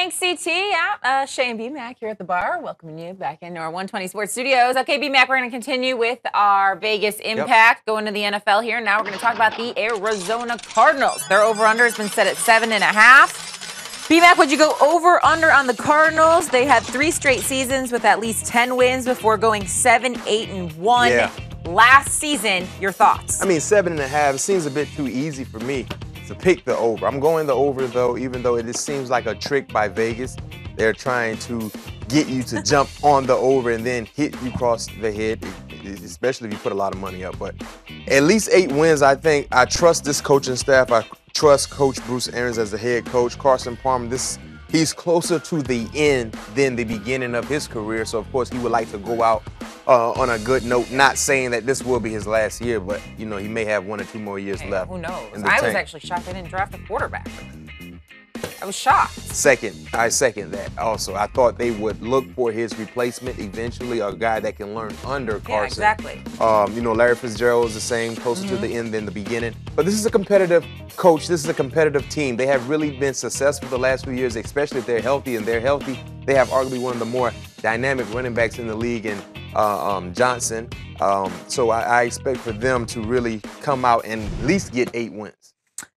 morning, CT. Yeah, Shay and B-Mac here at the bar, welcoming you back into our 120 Sports Studios. Okay, B-Mac, we're going to continue with our Vegas impact, going to the NFL here. Now we're going to talk about the Arizona Cardinals. Their over-under has been set at 7.5. B-Mac, would you go over-under on the Cardinals? They had 3 straight seasons with at least 10 wins before going 7-8-1 last season. Your thoughts? I mean, 7.5, it seems a bit too easy for me to pick the over. I'm going the over, though, even though it just seems like a trick by Vegas. They're trying to get you to jump on the over and then hit you across the head, especially if you put a lot of money up. But at least 8 wins, I think. I trust this coaching staff. I trust Coach Bruce Arians as the head coach. Carson Palmer, he's closer to the end than the beginning of his career. So, of course, he would like to go out on a good note, not saying that this will be his last year, but, you know, he may have 1 or 2 more years left. Who knows? I was actually shocked they didn't draft a quarterback. I was shocked. I second that also. I thought they would look for his replacement eventually, a guy that can learn under Carson. Yeah, exactly. You know, Larry Fitzgerald is the same, closer to the end than the beginning. But this is a competitive coach. This is a competitive team. They have really been successful the last few years, especially if they're healthy. And they're healthy. They have arguably one of the more dynamic running backs in the league, and Johnson. So I expect for them to really come out and at least get 8 wins.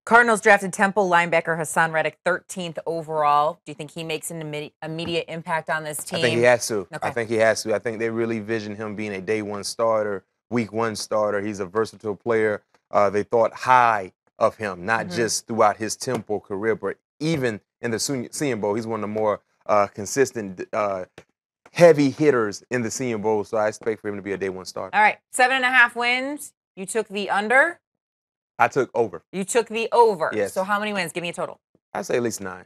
Cardinals drafted Temple linebacker Hassan Reddick 13th overall. Do you think he makes an immediate impact on this team? I think he has to. Okay. I think he has to. I think they really vision him being a day 1 starter, week 1 starter. He's a versatile player. They thought high of him, not just throughout his Temple career, but even in the Senior Bowl. He's one of the more consistent heavy hitters in the Senior Bowl, so I expect for him to be a day 1 starter. All right, 7.5 wins. You took the under? I took over. You took the over. Yes. So how many wins? Give me a total. I'd say at least 9.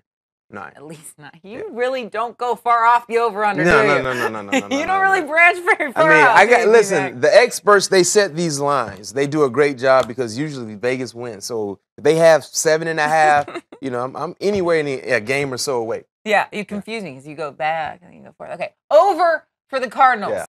At least 9. You really don't go far off the over-under, do you? No. You don't really branch very far off. I mean, listen, the experts, they set these lines. They do a great job because usually Vegas wins. So if they have 7.5, you know, I'm anywhere in a game or so away. Yeah, you confuse me because you go back and you go forward. Okay, over for the Cardinals. Yeah.